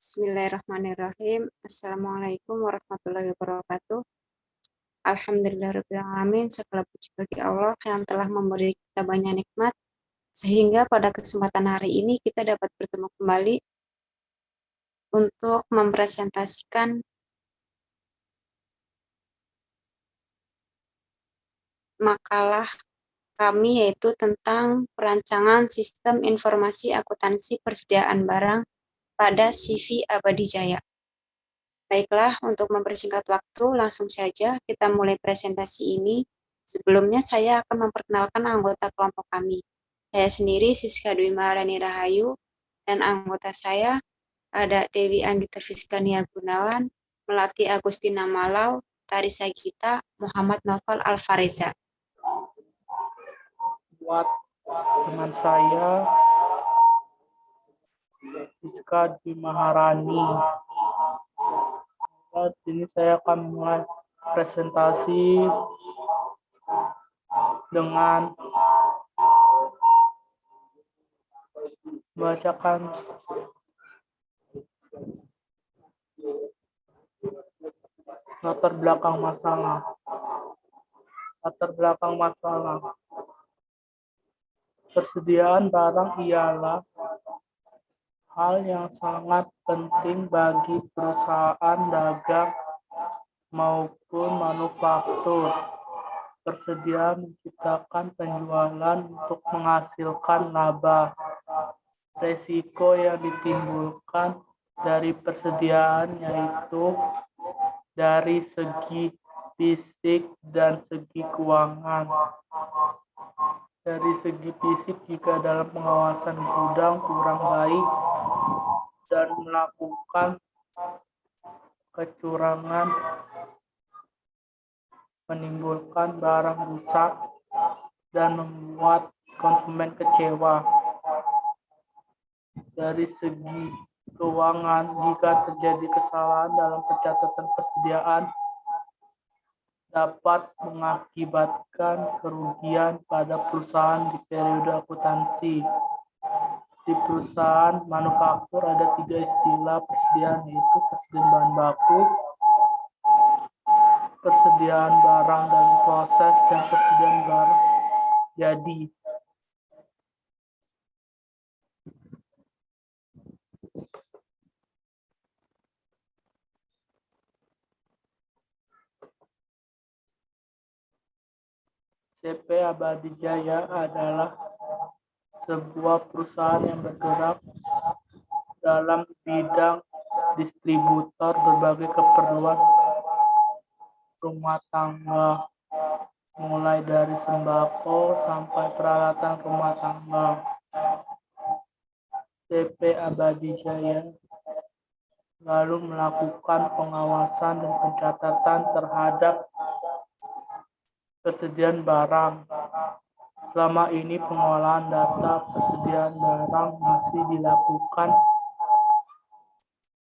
Bismillahirrahmanirrahim. Assalamualaikum warahmatullahi wabarakatuh. Alhamdulillahirrahmanirrahim. Segala puji bagi Allah yang telah memberi kita banyak nikmat, sehingga pada kesempatan hari ini kita dapat bertemu kembali untuk mempresentasikan makalah kami, yaitu tentang perancangan sistem informasi akuntansi persediaan barang pada CV Abadi Jaya. Baiklah, untuk mempersingkat waktu, langsung saja kita mulai presentasi ini. Sebelumnya saya akan memperkenalkan anggota kelompok kami. Saya sendiri Siska Dwi Maharani Rahayu, dan anggota saya ada Dewi Anggita Fiskania Gunawan, Melati Agustina Malau, Tarisa Gita, Muhammad Noval Alfareza. Buat teman saya Siska Dwi Maharani. Saat ini saya akan mulai presentasi dengan membacakan latar belakang masalah. Persediaan barang ialah hal yang sangat penting bagi perusahaan dagang maupun manufaktur. Persediaan menciptakan penjualan untuk menghasilkan laba. Resiko yang ditimbulkan dari persediaan yaitu dari segi fisik dan segi keuangan. Dari segi fisik, jika dalam pengawasan gudang kurang baik dan melakukan kecurangan, menimbulkan barang rusak dan membuat konsumen kecewa. Dari segi keuangan, jika terjadi kesalahan dalam pencatatan persediaan, dapat mengakibatkan kerugian pada perusahaan di periode akuntansi. Di perusahaan manufaktur ada 3 istilah persediaan, yaitu persediaan bahan baku, persediaan barang dan proses, dan persediaan barang jadi. CV Abadi Jaya adalah sebuah perusahaan yang bergerak dalam bidang distributor berbagai keperluan rumah tangga, mulai dari sembako sampai peralatan rumah tangga. CV Abadi Jaya lalu melakukan pengawasan dan pencatatan terhadap persediaan barang. Selama ini pengolahan data persediaan barang masih dilakukan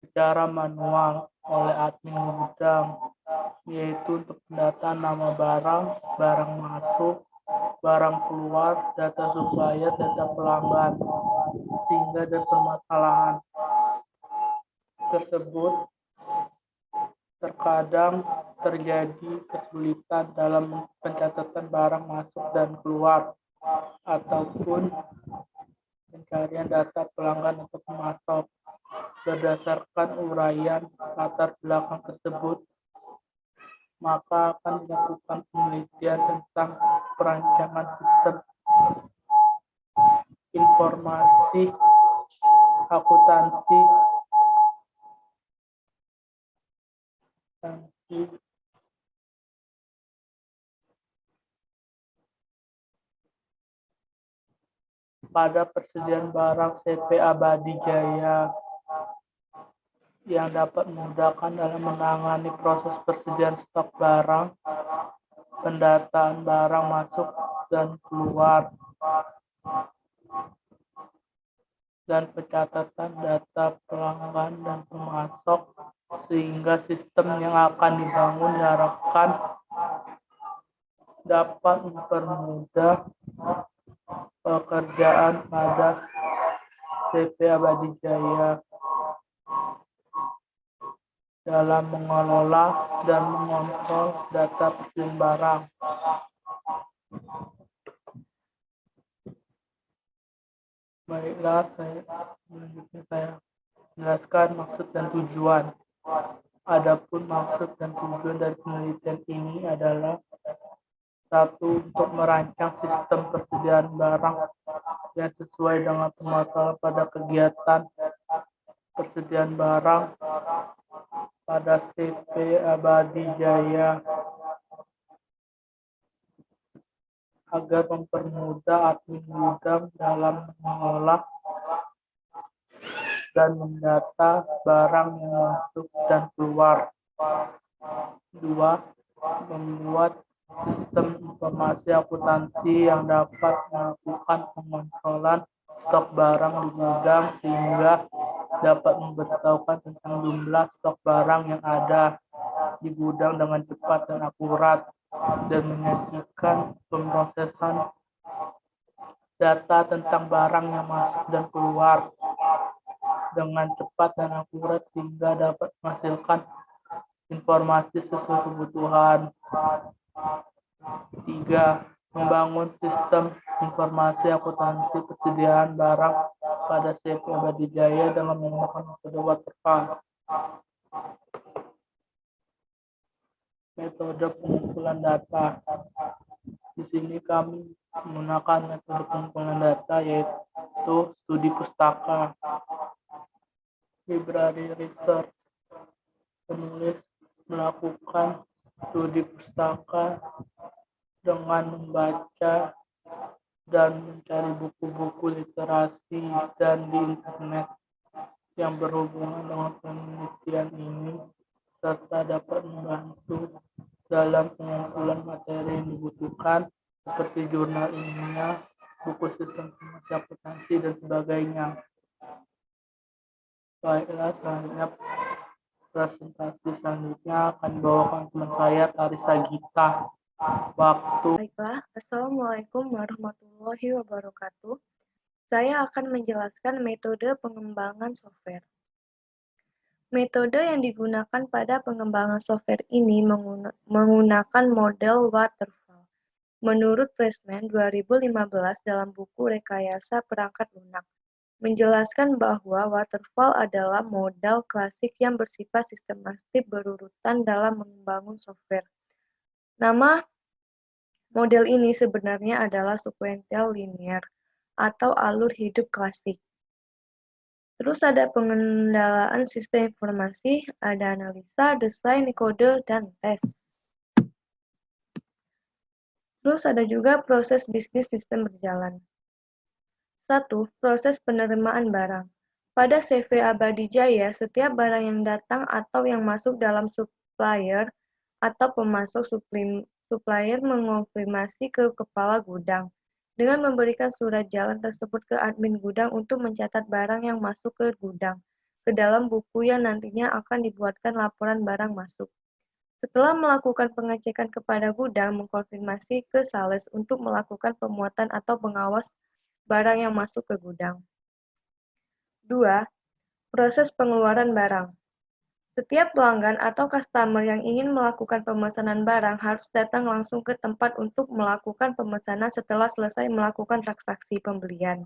secara manual oleh admin gudang, yaitu untuk pendataan nama barang, barang masuk, barang keluar, data supplier, data pelanggan, sehingga ada permasalahan tersebut terkadang terjadi kesulitan dalam pencatatan barang masuk dan keluar, ataupun pencarian data pelanggan atau pemasok. Berdasarkan uraian latar belakang tersebut, maka akan dilakukan penelitian tentang perancangan sistem informasi akuntansi pada persediaan barang CV Abadi Jaya yang dapat memudahkan dalam menangani proses persediaan stok barang, pendataan barang masuk dan keluar, dan pencatatan data pelanggan dan pemasok, sehingga sistem yang akan dibangun diharapkan dapat mempermudah pekerjaan pada CV Abadi Jaya. dalam mengelola dan mengontrol data persediaan barang. Baiklah, saya jelaskan maksud dan tujuan. Adapun maksud dan tujuan dari penelitian ini adalah satu, untuk merancang sistem persediaan barang yang sesuai dengan permasalahan pada kegiatan persediaan barang pada CV Abadi Jaya agar mempermudah admin gudang dalam mengolah dan mendata barang yang masuk dan keluar. Dua, membuat sistem informasi akuntansi yang dapat melakukan pengontrolan stok barang di gudang sehingga dapat memberitahukan tentang jumlah stok barang yang ada di gudang dengan cepat dan akurat, dan menyajikan pemrosesan data tentang barang yang masuk dan keluar dengan cepat dan akurat sehingga dapat menghasilkan informasi sesuai kebutuhan. 3. Membangun sistem informasi akuntansi persediaan barang pada CV Abadi Jaya dengan menggunakan metode waterfall. Metode pengumpulan data. Di sini kami menggunakan metode pengumpulan data yaitu studi pustaka. Library research. Penulis melakukan studi pustaka dengan membaca dan mencari buku-buku literasi dan di internet yang berhubungan dengan penelitian ini, serta dapat membantu dalam pengumpulan materi yang dibutuhkan seperti jurnal ilmiah, buku sistem informasi akuntansi, dan sebagainya. Baiklah, selanjutnya presentasi selanjutnya akan dibawakan teman saya, Tarisa Gita. Waktu. Baiklah, Assalamualaikum warahmatullahi wabarakatuh. Saya akan menjelaskan metode pengembangan software. Metode yang digunakan pada pengembangan software ini menggunakan model waterfall. Menurut Pressman 2015 dalam buku Rekayasa Perangkat Lunak, menjelaskan bahwa waterfall adalah model klasik yang bersifat sistematik berurutan dalam membangun software. Nama model ini sebenarnya adalah sekuensial linear atau alur hidup klasik. Terus ada pengendalaan sistem informasi, ada analisa, desain, kode, dan tes. Terus ada juga proses bisnis sistem berjalan. 1. Proses penerimaan barang. Pada CV Abadi Jaya, setiap barang yang datang atau yang masuk dalam supplier atau pemasok supplier mengonfirmasi ke kepala gudang dengan memberikan surat jalan tersebut ke admin gudang untuk mencatat barang yang masuk ke gudang ke dalam buku yang nantinya akan dibuatkan laporan barang masuk. Setelah melakukan pengecekan kepada gudang, mengkonfirmasi ke sales untuk melakukan pemuatan atau pengawas barang yang masuk ke gudang. 2. Proses pengeluaran barang. Setiap pelanggan atau customer yang ingin melakukan pemesanan barang harus datang langsung ke tempat untuk melakukan pemesanan setelah selesai melakukan transaksi pembelian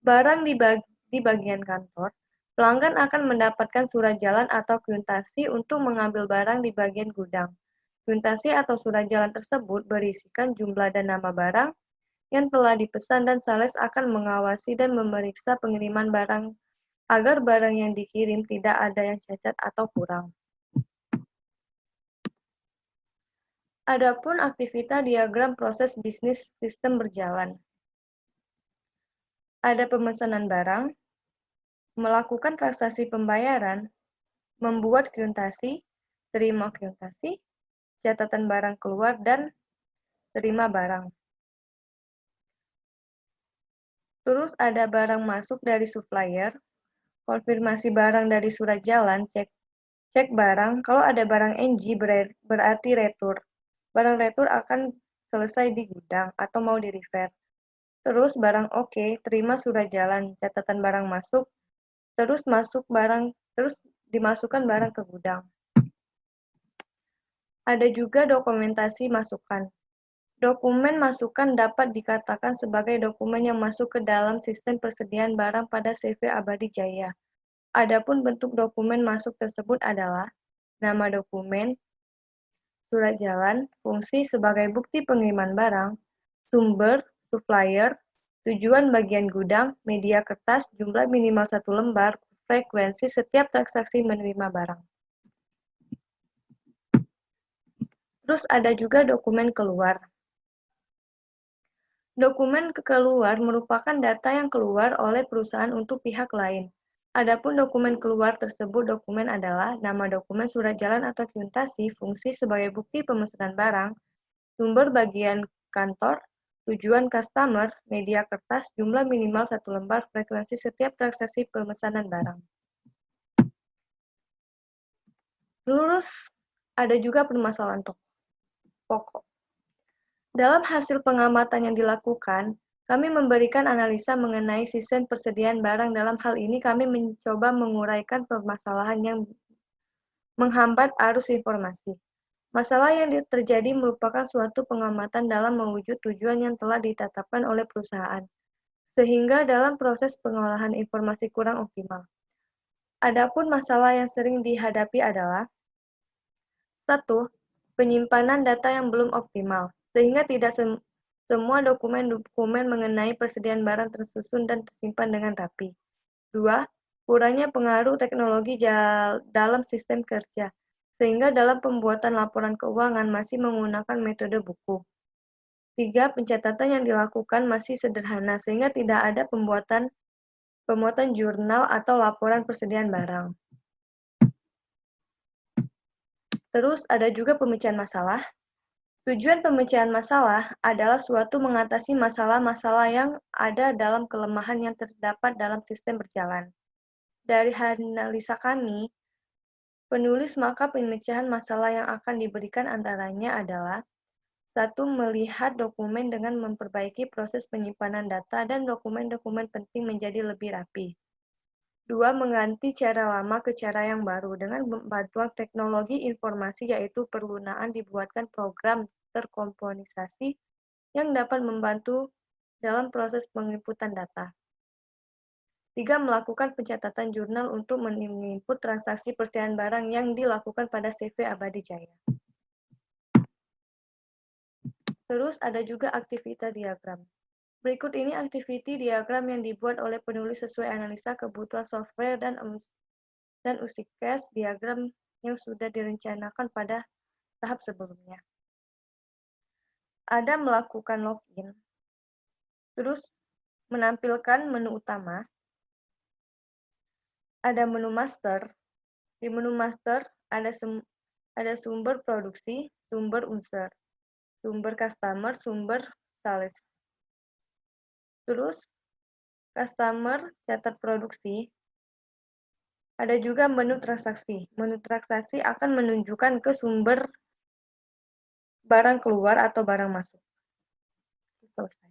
barang di bagian kantor. Pelanggan akan mendapatkan surat jalan atau kwitansi untuk mengambil barang di bagian gudang. Kwitansi atau surat jalan tersebut berisikan jumlah dan nama barang yang telah dipesan, dan sales akan mengawasi dan memeriksa pengiriman barang agar barang yang dikirim tidak ada yang cacat atau kurang. Adapun aktivitas diagram proses bisnis sistem berjalan. Ada pemesanan barang, melakukan transaksi pembayaran, membuat kwitansi, terima kwitansi, catatan barang keluar, dan terima barang. Terus ada barang masuk dari supplier, konfirmasi barang dari surat jalan, cek barang. Kalau ada barang NG berarti retur. Barang retur akan selesai di gudang atau mau di refer. Terus barang oke, terima surat jalan, catatan barang masuk, terus dimasukkan barang ke gudang. Ada juga dokumentasi masukan. Dokumen masukan dapat dikatakan sebagai dokumen yang masuk ke dalam sistem persediaan barang pada CV Abadi Jaya. Adapun bentuk dokumen masuk tersebut adalah nama dokumen, surat jalan, fungsi sebagai bukti pengiriman barang, sumber, supplier, tujuan bagian gudang, media kertas, jumlah minimal 1 lembar, frekuensi setiap transaksi menerima barang. Terus ada juga dokumen keluar. Dokumen keluar merupakan data yang keluar oleh perusahaan untuk pihak lain. Adapun dokumen keluar tersebut dokumen adalah nama dokumen surat jalan atau kuitasi, fungsi sebagai bukti pemesanan barang, sumber bagian kantor, tujuan customer, media kertas, jumlah minimal 1 lembar, frekuensi setiap transaksi pemesanan barang. Terus ada juga permasalahan pokok. Dalam hasil pengamatan yang dilakukan, kami memberikan analisa mengenai sistem persediaan barang. Dalam hal ini kami mencoba menguraikan permasalahan yang menghambat arus informasi. Masalah yang terjadi merupakan suatu pengamatan dalam mewujud tujuan yang telah ditetapkan oleh perusahaan, sehingga dalam proses pengolahan informasi kurang optimal. Adapun masalah yang sering dihadapi adalah 1. Penyimpanan data yang belum optimal, sehingga tidak semua dokumen-dokumen mengenai persediaan barang tersusun dan tersimpan dengan rapi. 2. Kurangnya pengaruh teknologi dalam sistem kerja, sehingga dalam pembuatan laporan keuangan masih menggunakan metode buku. 3. Pencatatan yang dilakukan masih sederhana, sehingga tidak ada pemuatan jurnal atau laporan persediaan barang. Terus ada juga pemecahan masalah. Tujuan pemecahan masalah adalah suatu mengatasi masalah-masalah yang ada dalam kelemahan yang terdapat dalam sistem berjalan. Dari analisa kami, penulis maka pemecahan masalah yang akan diberikan antaranya adalah 1. Melihat dokumen dengan memperbaiki proses penyimpanan data dan dokumen-dokumen penting menjadi lebih rapi. 2. Mengganti cara lama ke cara yang baru dengan bantuan teknologi informasi, yaitu penggunaan dibuatkan program terkomponisasi yang dapat membantu dalam proses penginputan data. 3. Melakukan pencatatan jurnal untuk menginput transaksi persediaan barang yang dilakukan pada CV Abadi Jaya. Terus ada juga aktivitas diagram. Berikut ini activity diagram yang dibuat oleh penulis sesuai analisa kebutuhan software dan uji case diagram yang sudah direncanakan pada tahap sebelumnya. Ada melakukan login, terus menampilkan menu utama, ada menu master. Di menu master ada sumber produksi, sumber user, sumber customer, sumber sales. Terus customer catat produksi. Ada juga menu transaksi. Menu transaksi akan menunjukkan ke sumber barang keluar atau barang masuk. Selesai.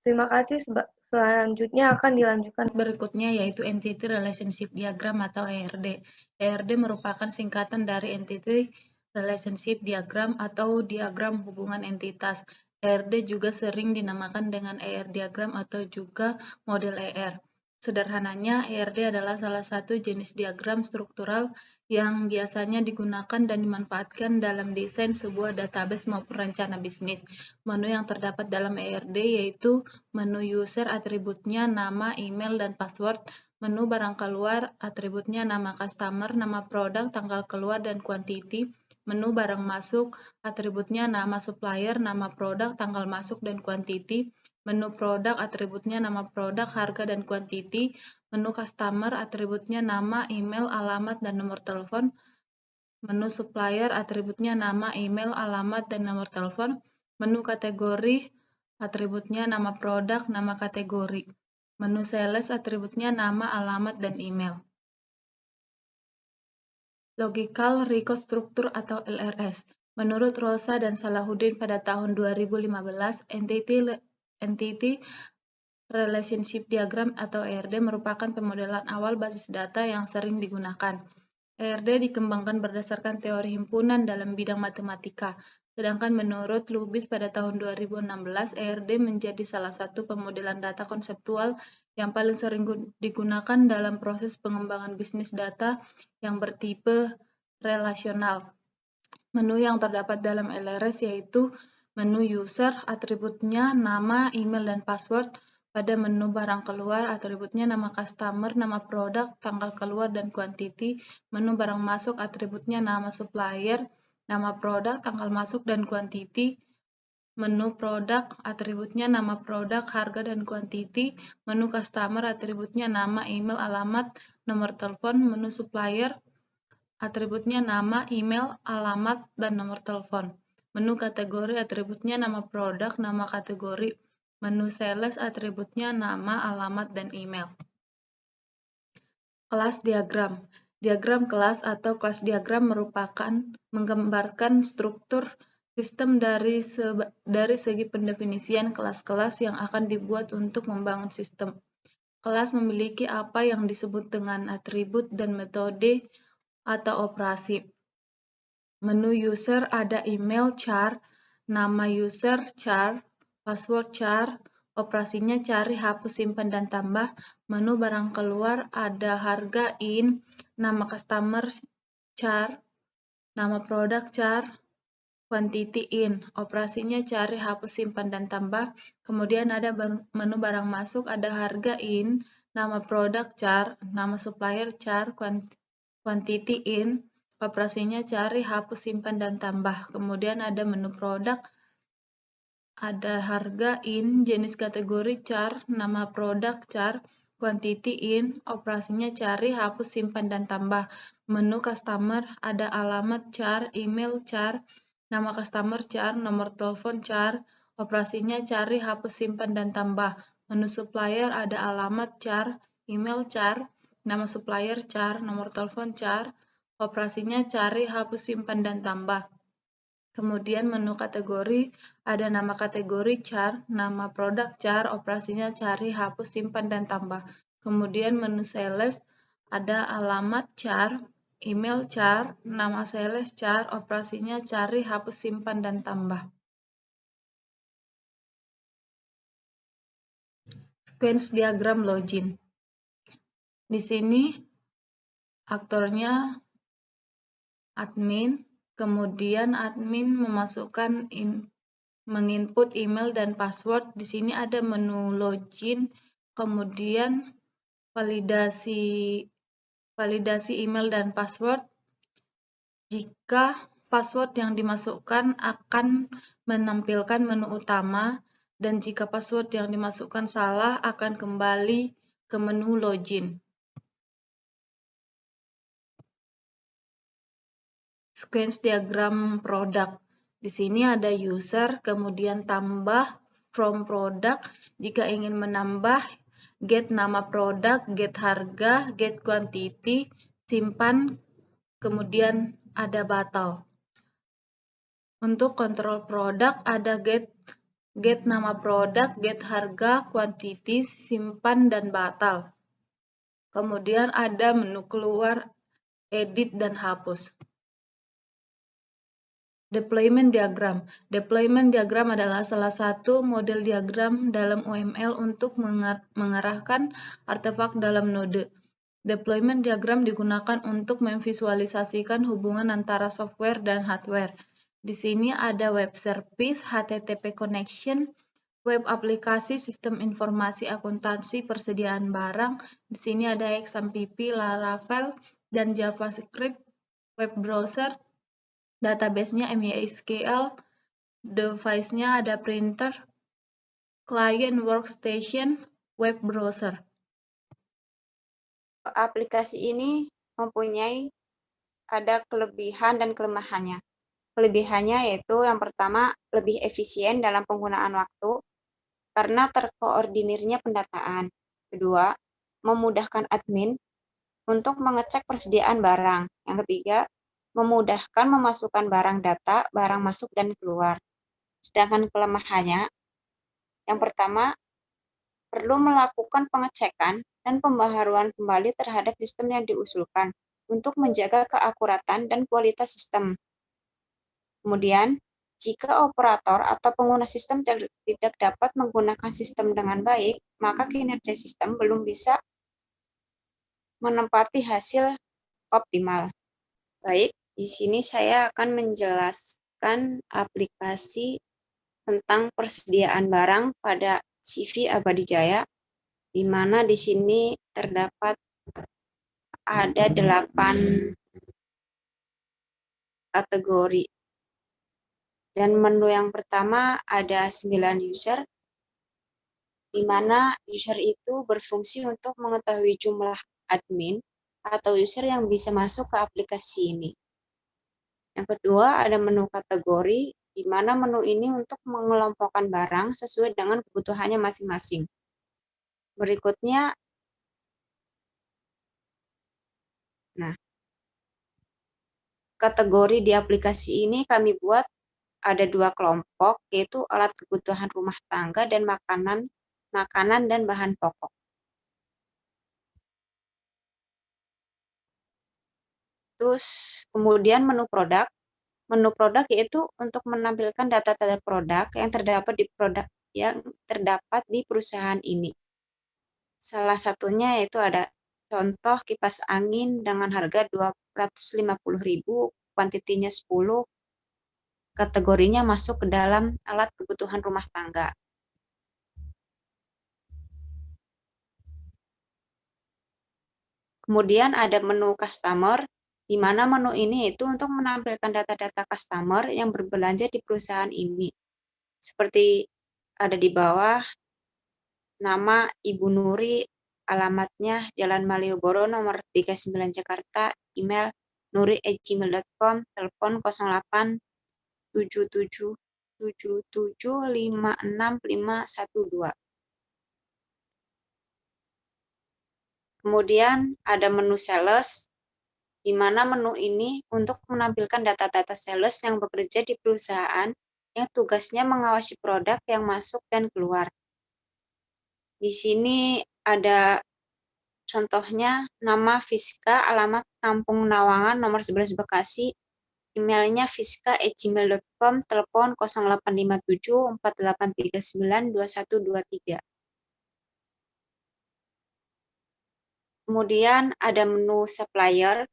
Terima kasih. Selanjutnya akan dilanjutkan Berikutnya yaitu Entity Relationship Diagram atau ERD. ERD merupakan singkatan dari Entity Relationship Diagram atau diagram hubungan entitas. ERD juga sering dinamakan dengan ER diagram atau juga model ER. Sederhananya, ERD adalah salah satu jenis diagram struktural yang biasanya digunakan dan dimanfaatkan dalam desain sebuah database maupun rencana bisnis. Menu yang terdapat dalam ERD yaitu menu user atributnya nama, email, dan password, menu barang keluar atributnya nama customer, nama produk, tanggal keluar, dan quantity, menu barang masuk atributnya nama supplier, nama produk, tanggal masuk, dan quantity, menu produk atributnya nama produk, harga, dan quantity, menu customer atributnya nama, email, alamat, dan nomor telepon, menu supplier atributnya nama, email, alamat, dan nomor telepon, menu kategori atributnya nama produk, nama kategori, menu sales atributnya nama, alamat, dan email. Logical Reconstructor atau LRS. Menurut Rosa dan Salahuddin pada tahun 2015, Entity Relationship Diagram atau ERD merupakan pemodelan awal basis data yang sering digunakan. ERD dikembangkan berdasarkan teori himpunan dalam bidang matematika. Sedangkan menurut Lubis pada tahun 2016, ERD menjadi salah satu pemodelan data konseptual yang paling sering digunakan dalam proses pengembangan bisnis data yang bertipe relasional. Menu yang terdapat dalam LRS yaitu menu user, atributnya nama, email, dan password. Pada menu barang keluar, atributnya nama customer, nama produk, tanggal keluar, dan quantity. Menu barang masuk, atributnya nama supplier, nama produk, tanggal masuk, dan quantity. Menu produk, atributnya nama produk, harga, dan quantity. Menu customer, atributnya nama, email, alamat, nomor telepon. Menu supplier, atributnya nama, email, alamat, dan nomor telepon. Menu kategori, atributnya nama produk, nama kategori. Menu sales, atributnya nama, alamat, dan email. Kelas diagram. Diagram kelas atau kelas diagram merupakan menggambarkan struktur sistem dari segi pendefinisian kelas-kelas yang akan dibuat untuk membangun sistem. Kelas memiliki apa yang disebut dengan atribut dan metode atau operasi. Menu user ada email char, nama user char, password char, operasinya cari, hapus, simpan, dan tambah. Menu barang keluar ada harga in, nama customer char, nama produk char, quantity in, operasinya cari, hapus, simpan, dan tambah. Kemudian ada menu barang masuk ada harga in, nama produk char, nama supplier char, quantity in, operasinya cari, hapus, simpan, dan tambah. Kemudian ada menu produk, ada harga in, jenis kategori char, nama produk char, quantity in, operasinya cari, hapus, simpan, dan tambah. Menu customer, ada alamat char, email char, nama customer char, nomor telepon char, operasinya cari, hapus, simpan, dan tambah. Menu supplier, ada alamat char, email char, nama supplier char, nomor telepon char, operasinya cari, hapus, simpan, dan tambah. Kemudian menu kategori, ada nama kategori char, nama produk char, operasinya cari, hapus, simpan, dan tambah. Kemudian menu sales, ada alamat char, email char, nama sales char, operasinya cari, hapus, simpan, dan tambah. Sequence diagram login. Di sini aktornya admin, kemudian admin memasukkan menginput email dan password. Di sini ada menu login, kemudian validasi email dan password. Jika password yang dimasukkan akan menampilkan menu utama, dan jika password yang dimasukkan salah akan kembali ke menu login. Sequence diagram produk. Di sini ada user, kemudian tambah from product. Jika ingin menambah, get nama produk, get harga, get quantity, simpan, kemudian ada batal. Untuk kontrol produk ada get nama produk, get harga, quantity, simpan, dan batal. Kemudian ada menu keluar, edit, dan hapus. Deployment diagram. Deployment diagram adalah salah satu model diagram dalam UML untuk mengarahkan artefak dalam node. Deployment diagram digunakan untuk memvisualisasikan hubungan antara software dan hardware. Di sini ada web service, HTTP connection, web aplikasi, sistem informasi akuntansi, persediaan barang. Di sini ada XMPP, Laravel, dan JavaScript, web browser. Database-nya MySQL, device-nya ada printer, client workstation, web browser. Aplikasi ini mempunyai ada kelebihan dan kelemahannya. Kelebihannya yaitu yang pertama lebih efisien dalam penggunaan waktu karena terkoordinirnya pendataan. Kedua, memudahkan admin untuk mengecek persediaan barang. Yang ketiga, memudahkan memasukkan barang data, barang masuk dan keluar. Sedangkan kelemahannya, yang pertama, perlu melakukan pengecekan dan pembaharuan kembali terhadap sistem yang diusulkan. untuk menjaga keakuratan dan kualitas sistem. Kemudian, jika operator atau pengguna sistem tidak dapat menggunakan sistem dengan baik, maka kinerja sistem belum bisa menempati hasil optimal. Baik, di sini saya akan menjelaskan aplikasi tentang persediaan barang pada CV Abadi Jaya, di mana di sini terdapat ada 8 kategori. Dan menu yang pertama ada 9 user, di mana user itu berfungsi untuk mengetahui jumlah admin atau user yang bisa masuk ke aplikasi ini. Yang kedua ada menu kategori, di mana menu ini untuk mengelompokkan barang sesuai dengan kebutuhannya masing-masing. Berikutnya, kategori di aplikasi ini kami buat ada 2 kelompok, yaitu alat kebutuhan rumah tangga dan makanan dan bahan pokok. Terus kemudian menu produk. Menu produk yaitu untuk menampilkan data-data produk yang terdapat di perusahaan ini. Salah satunya yaitu ada contoh kipas angin dengan harga 250.000, kuantitinya 10, kategorinya masuk ke dalam alat kebutuhan rumah tangga. Kemudian ada menu customer, di mana menu ini itu untuk menampilkan data-data customer yang berbelanja di perusahaan ini. Seperti ada di bawah, nama Ibu Nuri, alamatnya Jalan Malioboro nomor 39 Jakarta, email nuri@gmail.com, telepon 08 77 77 56512. Kemudian ada menu sales, di mana menu ini untuk menampilkan data-data sales yang bekerja di perusahaan yang tugasnya mengawasi produk yang masuk dan keluar. Di sini ada contohnya nama Fiska, alamat Kampung Nawangan nomor 11 Bekasi, emailnya fiska@gmail.com, telepon 0857 4839 2123. Kemudian ada menu supplier,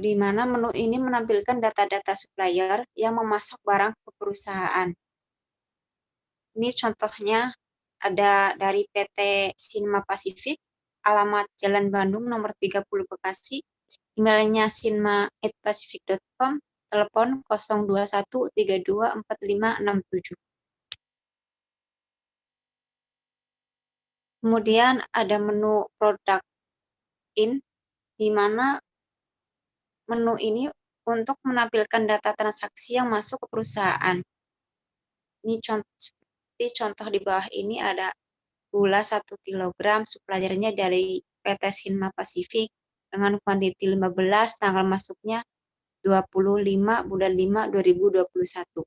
di mana menu ini menampilkan data-data supplier yang memasok barang ke perusahaan. Ini contohnya ada dari PT Sinma Pasifik, alamat Jalan Bandung nomor 30 Bekasi, emailnya sinma@pacific.com, telepon 021 32 4567. Kemudian ada menu product in, di mana menu ini untuk menampilkan data transaksi yang masuk ke perusahaan. Ini seperti contoh di bawah ini ada gula 1 kg, suppliernya dari PT Sinma Pasifik dengan kuantiti 15, tanggal masuknya 25 bulan 5 2021.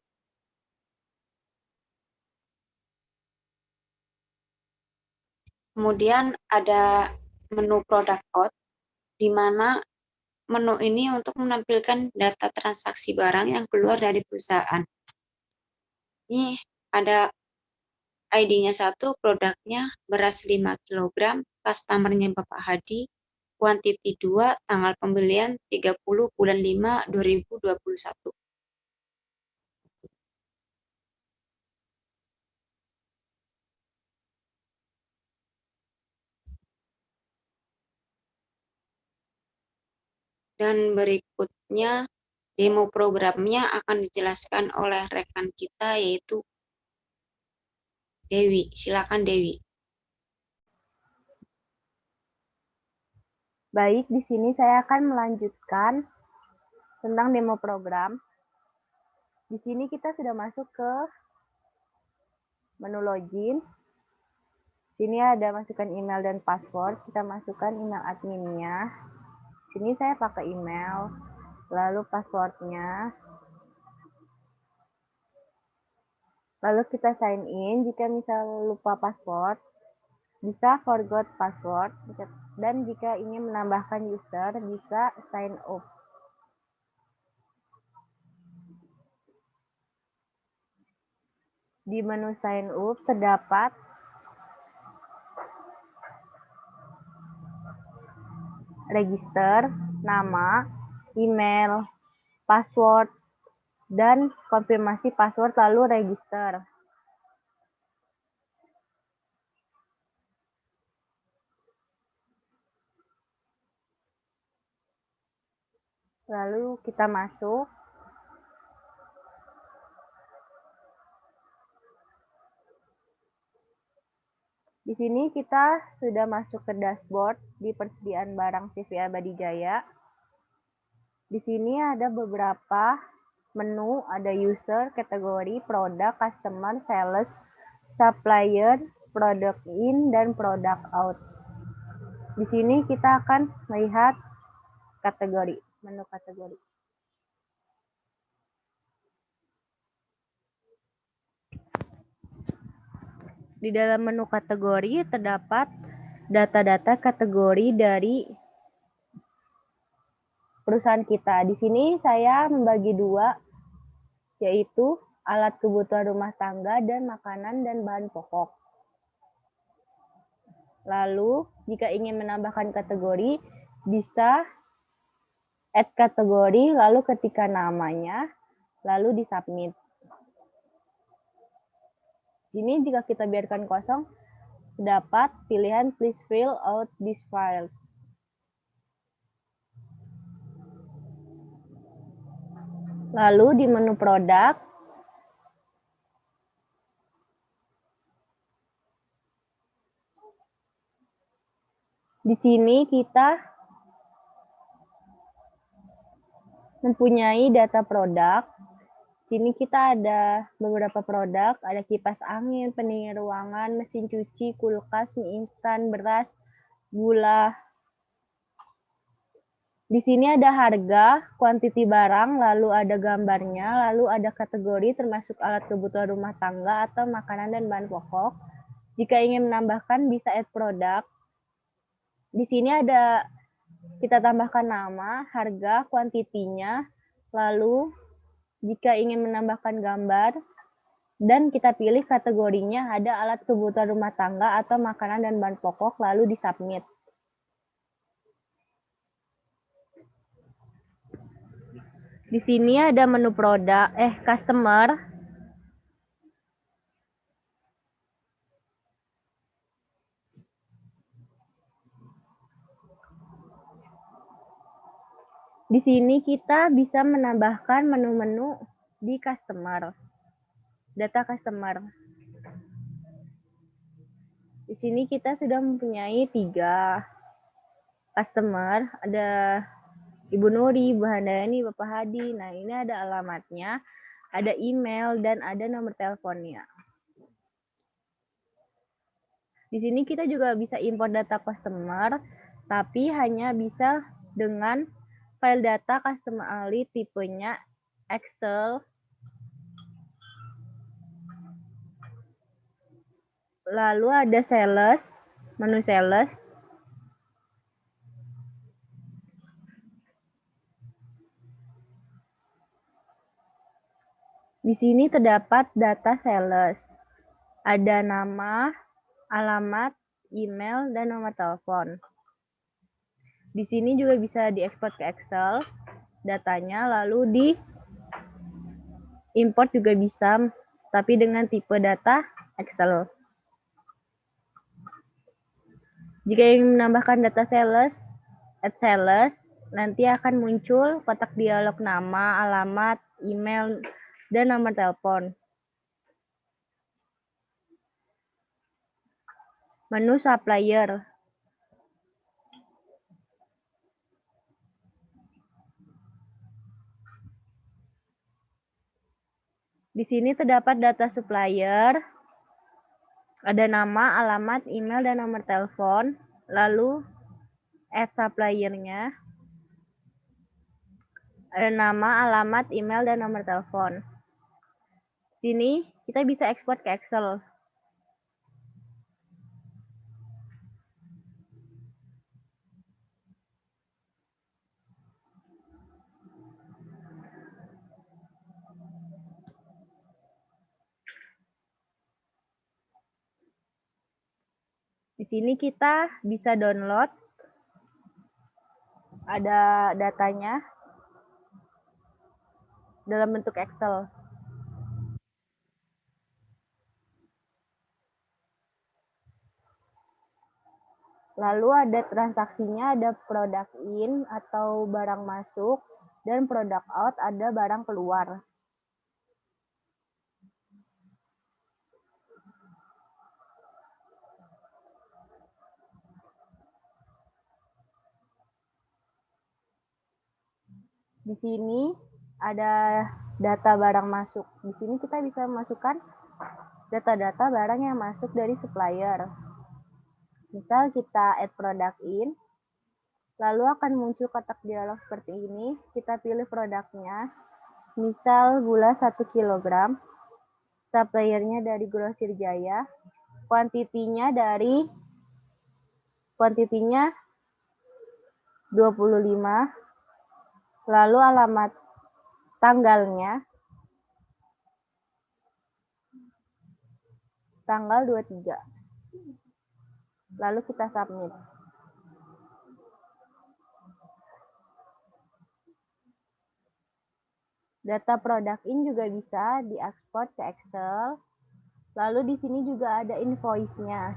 Kemudian ada menu product out, di mana menu ini untuk menampilkan data transaksi barang yang keluar dari perusahaan. Ini ada ID-nya 1, produknya beras 5 kg, customer-nya Bapak Hadi, kuantiti 2, tanggal pembelian 30 bulan 5 2021. Dan berikutnya demo programnya akan dijelaskan oleh rekan kita yaitu Dewi. Silakan Dewi. Baik, di sini saya akan melanjutkan tentang demo program. Di sini kita sudah masuk ke menu login. Sini ada masukkan email dan password. Kita masukkan email adminnya. Sini saya pakai email, lalu passwordnya. Lalu kita sign in. Jika misal lupa password, bisa forgot password. dan jika ingin menambahkan user bisa sign up. Di menu sign up terdapat register, nama, email, password, dan konfirmasi password lalu register. Lalu kita masuk. Di sini kita sudah masuk ke dashboard di persediaan barang CV Abadi Jaya. Di sini ada beberapa menu, ada user, kategori, produk, customer, sales, supplier, product in, dan product out. Di sini kita akan melihat kategori, menu kategori. Di dalam menu kategori terdapat data-data kategori dari perusahaan kita. Di sini saya membagi dua, yaitu alat kebutuhan rumah tangga dan makanan dan bahan pokok. Lalu, jika ingin menambahkan kategori, bisa add kategori, lalu ketikkan namanya, lalu di-submit. Sini jika kita biarkan kosong, terdapat pilihan please fill out this file. Lalu di menu produk, di sini kita mempunyai data produk. Sini kita ada beberapa produk, ada kipas angin, pendingin ruangan, mesin cuci, kulkas, mie instan, beras, gula. Di sini ada harga, kuantiti barang, lalu ada gambarnya, lalu ada kategori termasuk alat kebutuhan rumah tangga atau makanan dan bahan pokok. Jika ingin menambahkan bisa add produk. Di sini ada kita tambahkan nama, harga, kuantitinya, lalu jika ingin menambahkan gambar, dan kita pilih kategorinya ada alat kebutuhan rumah tangga atau makanan dan bahan pokok, lalu di-submit. Di sini ada menu produk, customer. Di sini kita bisa menambahkan menu-menu di customer, data customer. Di sini kita sudah mempunyai 3 customer, ada Ibu Nuri, Ibu Handayani, Bapak Hadi. Nah, ini ada alamatnya, ada email, dan ada nomor teleponnya. Di sini kita juga bisa import data customer, tapi hanya bisa dengan file data customer only tipenya Excel. Lalu ada sales, menu sales. Di sini terdapat data sales. Ada nama, alamat, email, dan nomor telepon. Di sini juga bisa diekspor ke Excel datanya, lalu di import juga bisa, tapi dengan tipe data Excel. Jika ingin menambahkan data sales, add sales, nanti akan muncul kotak dialog nama, alamat, email, dan nomor telepon. Menu supplier. Di sini terdapat data supplier, ada nama, alamat, email, dan nomor telepon, lalu add suppliernya, ada nama, alamat, email, dan nomor telepon. Sini kita bisa ekspor ke Excel. Di sini kita bisa download, ada datanya dalam bentuk Excel. Lalu ada transaksinya, ada product in atau barang masuk, dan product out ada barang keluar. Di sini ada data barang masuk. Di sini kita bisa masukkan data-data barang yang masuk dari supplier. Misal kita add product in, lalu akan muncul kotak dialog seperti ini. Kita pilih produknya, misal gula 1 kg, suppliernya dari Grosir Jaya, kuantitinya 25, lalu alamat tanggalnya tanggal 23. Lalu kita submit. Data product in juga bisa diekspor ke Excel. Lalu di sini juga ada invoice-nya.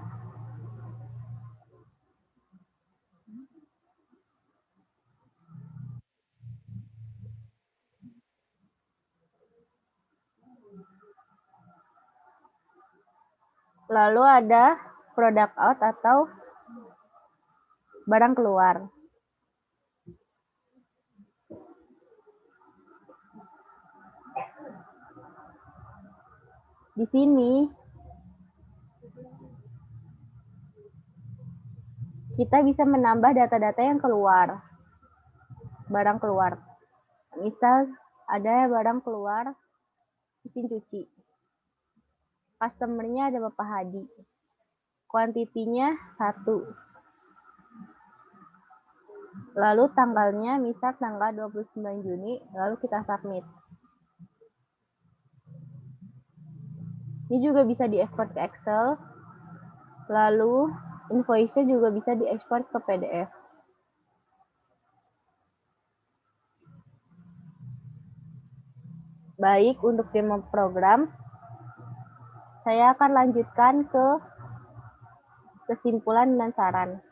Lalu ada product out atau barang keluar. Di sini kita bisa menambah data-data yang keluar. Barang keluar. Misal ada barang keluar mesin cuci. Customer-nya ada Bapak Hadi. Kuantitinya 1. Lalu tanggalnya misal tanggal 29 Juni, lalu kita submit. Ini juga bisa diekspor ke Excel. Lalu invoice-nya juga bisa diekspor ke PDF. Baik, untuk demo program, saya akan lanjutkan ke kesimpulan dan saran.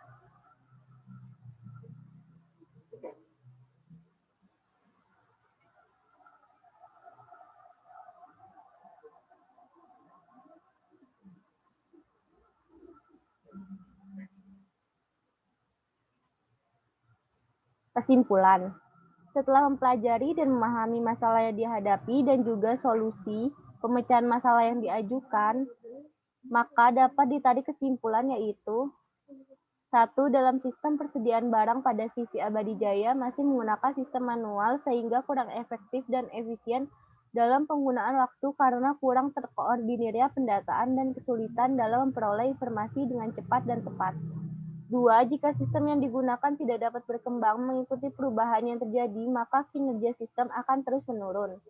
Kesimpulan. Setelah mempelajari dan memahami masalah yang dihadapi dan juga solusi pemecahan masalah yang diajukan, maka dapat ditarik kesimpulan yaitu 1. Dalam sistem persediaan barang pada CV Abadi Jaya masih menggunakan sistem manual sehingga kurang efektif dan efisien dalam penggunaan waktu karena kurang terkoordinirnya pendataan dan kesulitan dalam memperoleh informasi dengan cepat dan tepat. 2. Jika sistem yang digunakan tidak dapat berkembang mengikuti perubahan yang terjadi, maka kinerja sistem akan terus menurun.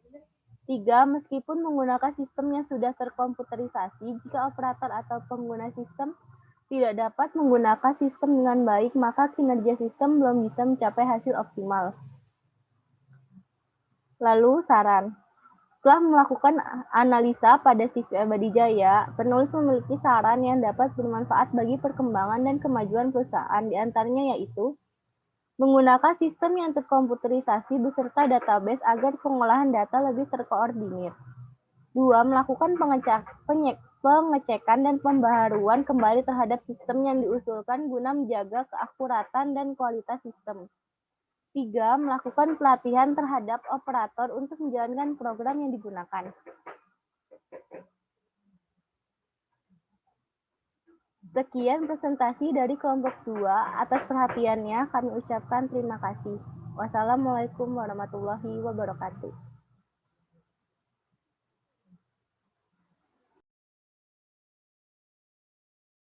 3. Meskipun menggunakan sistem yang sudah terkomputerisasi, jika operator atau pengguna sistem tidak dapat menggunakan sistem dengan baik, maka kinerja sistem belum bisa mencapai hasil optimal. Lalu, saran. Setelah melakukan analisa pada CV Abadi Jaya, penulis memiliki saran yang dapat bermanfaat bagi perkembangan dan kemajuan perusahaan, di antaranya yaitu menggunakan sistem yang terkomputerisasi beserta database agar pengolahan data lebih terkoordinir. 2. Melakukan pengecekan dan pembaharuan kembali terhadap sistem yang diusulkan guna menjaga keakuratan dan kualitas sistem. 3. Melakukan pelatihan terhadap operator untuk menjalankan program yang digunakan. Sekian presentasi dari kelompok 2. Atas perhatiannya kami ucapkan terima kasih. Wassalamualaikum warahmatullahi wabarakatuh.